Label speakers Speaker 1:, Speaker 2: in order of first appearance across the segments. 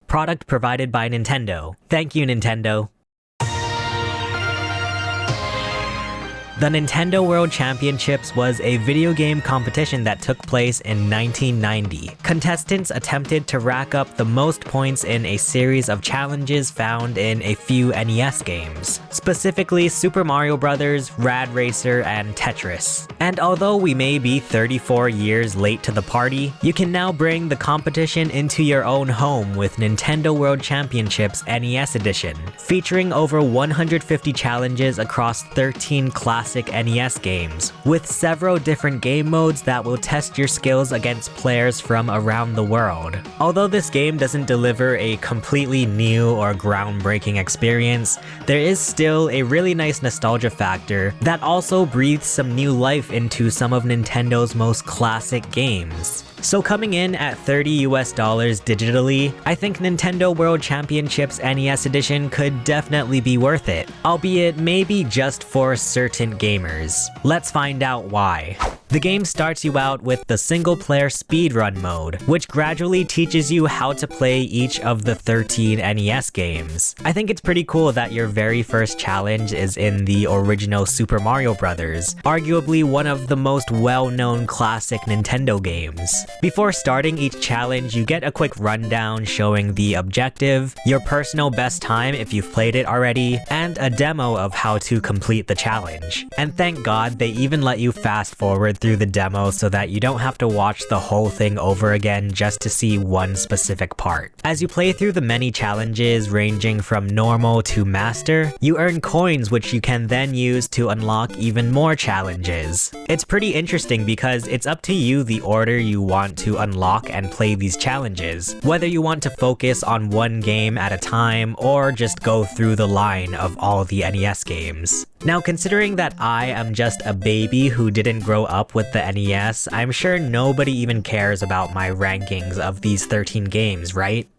Speaker 1: product provided by Nintendo. Thank you, Nintendo. The Nintendo World Championships was a video game competition that took place in 1990. Contestants attempted to rack up the most points in a series of challenges found in a few NES games, specifically Super Mario Bros., Rad Racer, and Tetris. And although we may be 34 years late to the party, you can now bring the competition into your own home with Nintendo World Championships NES Edition, featuring over 150 challenges across 13 classic NES games, with several different game modes that will test your skills against players from around the world. Although this game doesn't deliver a completely new or groundbreaking experience, there is still a really nice nostalgia factor that also breathes some new life into some of Nintendo's most classic games. So coming in at $30 digitally, I think Nintendo World Championships NES Edition could definitely be worth it, albeit maybe just for certain gamers. Let's find out why. The game starts you out with the single-player Speedrun Mode, which gradually teaches you how to play each of the 13 NES games. I think it's pretty cool that your very first challenge is in the original Super Mario Bros., arguably one of the most well-known classic Nintendo games. Before starting each challenge, you get a quick rundown showing the objective, your personal best time if you've played it already, and a demo of how to complete the challenge. And thank God they even let you fast forward through the demo so that you don't have to watch the whole thing over again just to see one specific part. As you play through the many challenges ranging from normal to master, you earn coins which you can then use to unlock even more challenges. It's pretty interesting because it's up to you the order you want to unlock and play these challenges, whether you want to focus on one game at a time or just go through the line of all the NES games. Now, considering that I am just a baby who didn't grow up with the NES, I'm sure nobody even cares about my rankings of these 13 games, right?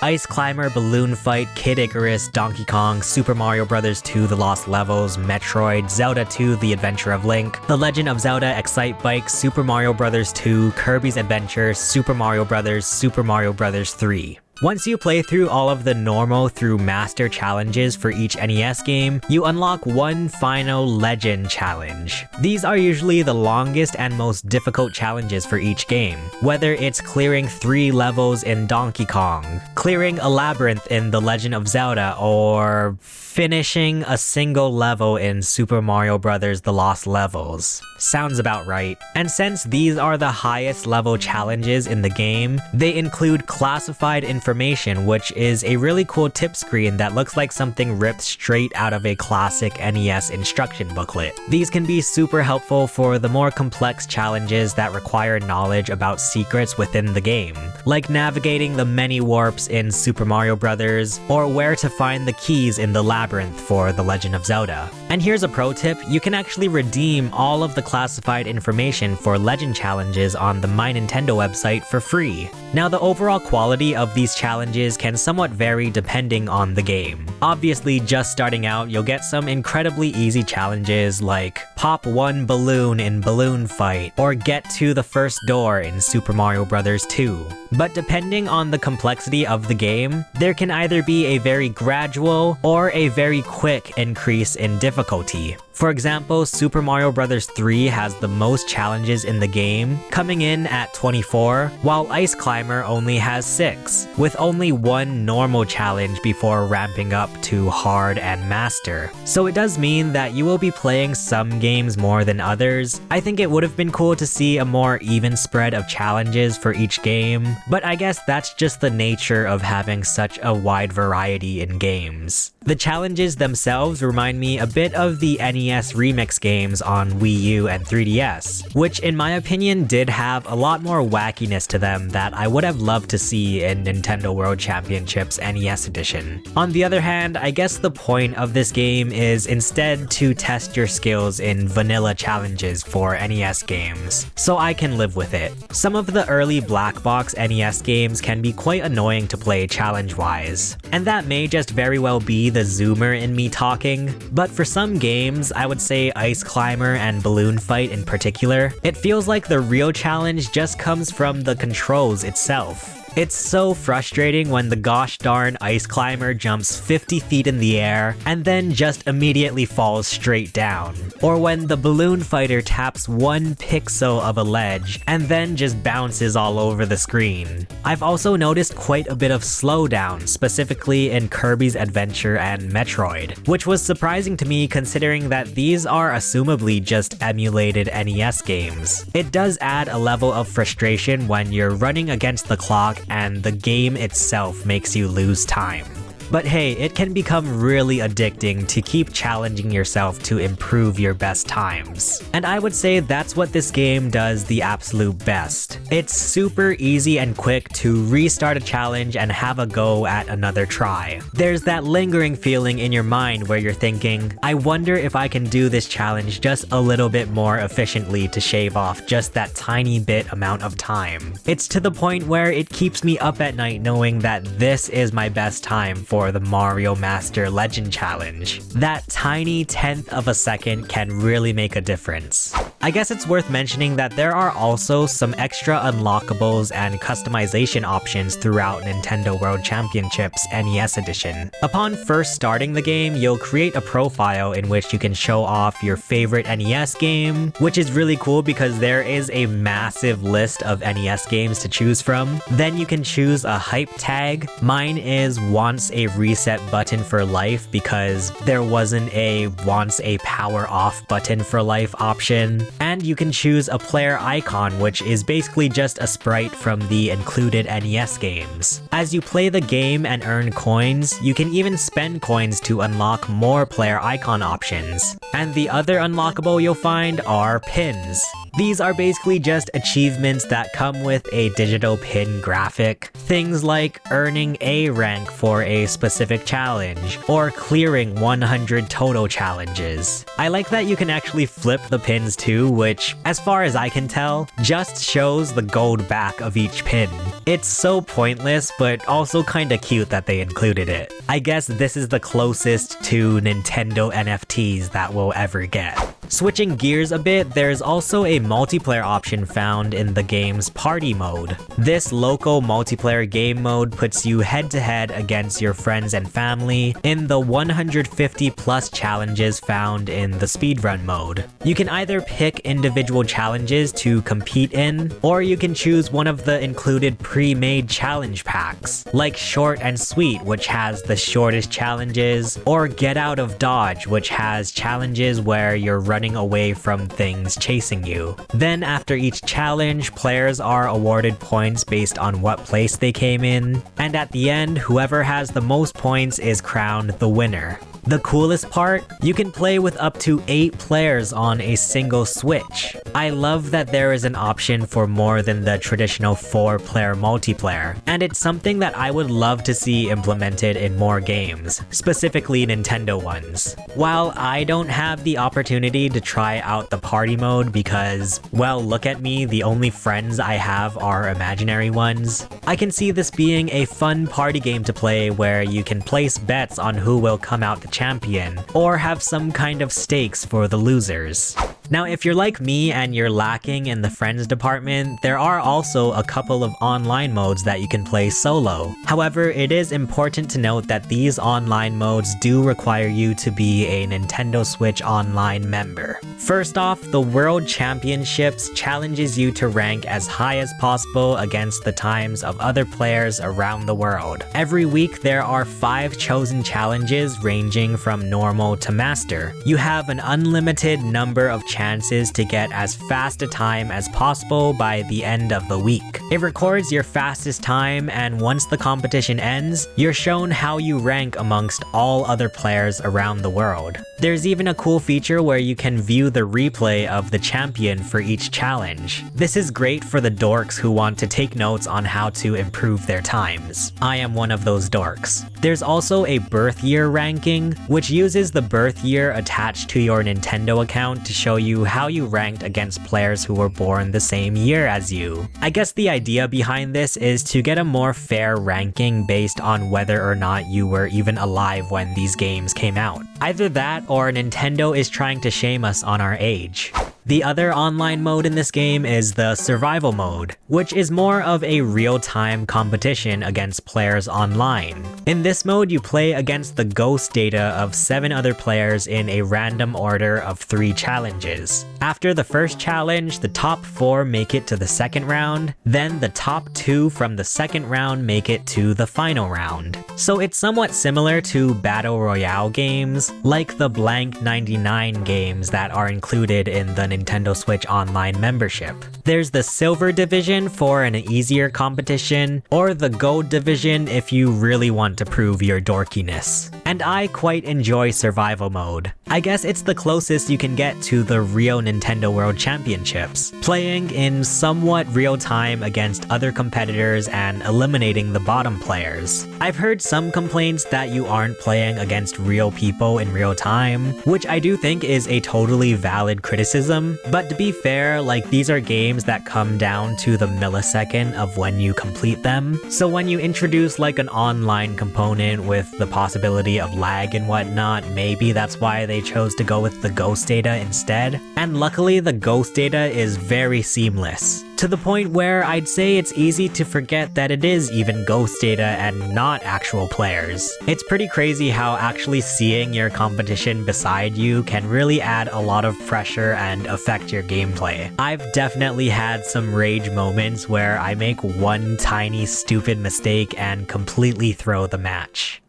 Speaker 1: Ice Climber, Balloon Fight, Kid Icarus, Donkey Kong, Super Mario Bros. 2 The Lost Levels, Metroid, Zelda 2 The Adventure of Link, The Legend of Zelda Excite Bike, Super Mario Bros. 2, Kirby's Adventure, Super Mario Bros. 3. Once you play through all of the normal through master challenges for each NES game, you unlock one final legend challenge. These are usually the longest and most difficult challenges for each game, whether it's clearing 3 levels in Donkey Kong, clearing a labyrinth in The Legend of Zelda, or finishing a single level in Super Mario Bros. The Lost Levels. Sounds about right. And since these are the highest level challenges in the game, they include classified information, which is a really cool tip screen that looks like something ripped straight out of a classic NES instruction booklet. These can be super helpful for the more complex challenges that require knowledge about secrets within the game, like navigating the many warps in Super Mario Bros., or where to find the keys in the labyrinth for The Legend of Zelda. And here's a pro tip, you can actually redeem all of the classified information for legend challenges on the My Nintendo website for free. Now, the overall quality of these challenges can somewhat vary depending on the game. Obviously, just starting out, you'll get some incredibly easy challenges like pop one balloon in Balloon Fight, or get to the first door in Super Mario Bros. 2. But depending on the complexity of the game, there can either be a very gradual or a very quick increase in difficulty. For example, Super Mario Bros. 3 has the most challenges in the game, coming in at 24, while Ice Climber only has 6, with only one normal challenge before ramping up to hard and master. So it does mean that you will be playing some games more than others. I think it would have been cool to see a more even spread of challenges for each game, but I guess that's just the nature of having such a wide variety in games. The challenges themselves remind me a bit of the NES remix games on Wii U and 3DS, which in my opinion did have a lot more wackiness to them that I would have loved to see in Nintendo World Championships NES Edition. On the other hand, I guess the point of this game is instead to test your skills in vanilla challenges for NES games, so I can live with it. Some of the early black box NES games can be quite annoying to play challenge-wise, and that may just very well be the zoomer in me talking, but for some games, I would say Ice Climber and Balloon Fight in particular, it feels like the real challenge just comes from the controls itself. It's so frustrating when the gosh darn ice climber jumps 50 feet in the air and then just immediately falls straight down. Or when the balloon fighter taps 1 pixel of a ledge and then just bounces all over the screen. I've also noticed quite a bit of slowdown, specifically in Kirby's Adventure and Metroid, which was surprising to me considering that these are assumably just emulated NES games. It does add a level of frustration when you're running against the clock and the game itself makes you lose time. But hey, it can become really addicting to keep challenging yourself to improve your best times. And I would say that's what this game does the absolute best. It's super easy and quick to restart a challenge and have a go at another try. There's that lingering feeling in your mind where you're thinking, I wonder if I can do this challenge just a little bit more efficiently to shave off just that tiny bit amount of time. It's to the point where it keeps me up at night knowing that this is my best time for the Mario Master Legend Challenge. That tiny 1/10 of a second can really make a difference. I guess it's worth mentioning that there are also some extra unlockables and customization options throughout Nintendo World Championships NES Edition. Upon first starting the game, you'll create a profile in which you can show off your favorite NES game, which is really cool because there is a massive list of NES games to choose from. Then you can choose a hype tag. Mine is wants a reset button for life because there wasn't a wants a power off button for life option. And you can choose a player icon, which is basically just a sprite from the included NES games. As you play the game and earn coins, you can even spend coins to unlock more player icon options. And the other unlockable you'll find are pins. These are basically just achievements that come with a digital pin graphic. Things like earning A rank for a specific challenge, or clearing 100 total challenges. I like that you can actually flip the pins too, which, as far as I can tell, just shows the gold back of each pin. It's so pointless, but also kinda cute that they included it. I guess this is the closest to Nintendo NFTs that we'll ever get. Switching gears a bit, there's also a multiplayer option found in the game's party mode. This local multiplayer game mode puts you head-to-head against your friends and family in the 150 plus challenges found in the speedrun mode. You can either pick individual challenges to compete in, or you can choose one of the included pre-made challenge packs, like Short and Sweet, which has the shortest challenges, or Get Out of Dodge, which has challenges where you're running away from things chasing you. Then after each challenge, players are awarded points based on what place they came in, and at the end, whoever has the most points is crowned the winner. The coolest part? You can play with up to 8 players on a single Switch. I love that there is an option for more than the traditional 4-player multiplayer, and it's something that I would love to see implemented in more games, specifically Nintendo ones. While I don't have the opportunity to try out the party mode because, well, look at me, the only friends I have are imaginary ones, I can see this being a fun party game to play where you can place bets on who will come out the champion, or have some kind of stakes for the losers. Now, if you're like me and you're lacking in the friends department, there are also a couple of online modes that you can play solo. However, it is important to note that these online modes do require you to be a Nintendo Switch Online member. First off, the World Championships challenges you to rank as high as possible against the times of other players around the world. Every week, there are 5 chosen challenges ranging from normal to master. You have an unlimited number of chances to get as fast a time as possible by the end of the week. It records your fastest time, and once the competition ends, you're shown how you rank amongst all other players around the world. There's even a cool feature where you can view the replay of the champion for each challenge. This is great for the dorks who want to take notes on how to improve their times. I am one of those dorks. There's also a birth year ranking, which uses the birth year attached to your Nintendo account to show you how you ranked against players who were born the same year as you. I guess the idea behind this is to get a more fair ranking based on whether or not you were even alive when these games came out. Either that or Nintendo is trying to shame us on our age. The other online mode in this game is the survival mode, which is more of a real-time competition against players online. In this mode, you play against the ghost data of 7 other players in a random order of 3 challenges. After the first challenge, the top 4 make it to the second round, then the top 2 from the second round make it to the final round. So it's somewhat similar to Battle Royale games, like the Blank 99 games that are included in the Nintendo Switch Online membership. There's the Silver Division for an easier competition, or the Gold Division if you really want to prove your dorkiness. And I quite enjoy Survival Mode. I guess it's the closest you can get to the real Nintendo World Championships, playing in somewhat real time against other competitors and eliminating the bottom players. I've heard some complaints that you aren't playing against real people in real time, which I do think is a totally valid criticism, but to be fair, like, these are games that come down to the millisecond of when you complete them. So when you introduce like an online component with the possibility of lag and whatnot, maybe that's why they chose to go with the ghost data instead. And luckily the ghost data is very seamless, to the point where I'd say it's easy to forget that it is even ghost data and not actual players. It's pretty crazy how actually seeing your competition beside you can really add a lot of pressure and affect your gameplay. I've definitely had some rage moments where I make one tiny stupid mistake and completely throw the match.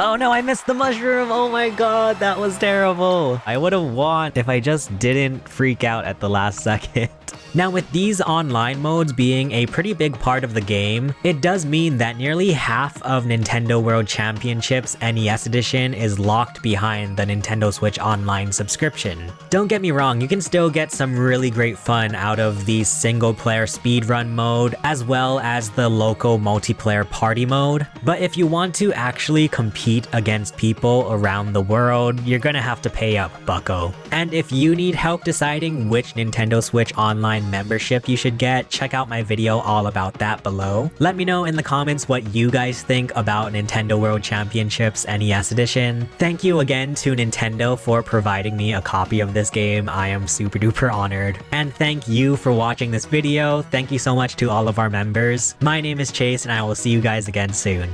Speaker 1: Oh no, I missed the mushroom! Oh my god, that was terrible! I would have won if I just didn't freak out at the last second. Now, with these online modes being a pretty big part of the game, it does mean that nearly half of Nintendo World Championships NES Edition is locked behind the Nintendo Switch Online subscription. Don't get me wrong, you can still get some really great fun out of the single-player speedrun mode, as well as the local multiplayer party mode, but if you want to actually compete against people around the world, you're gonna have to pay up, bucko. And if you need help deciding which Nintendo Switch Online membership you should get, check out my video all about that below. Let me know in the comments what you guys think about Nintendo World Championships NES Edition. Thank you again to Nintendo for providing me a copy of this game. I am super duper honored. And thank you for watching this video. Thank you so much to all of our members. My name is Chase and I will see you guys again soon.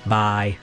Speaker 1: Bye.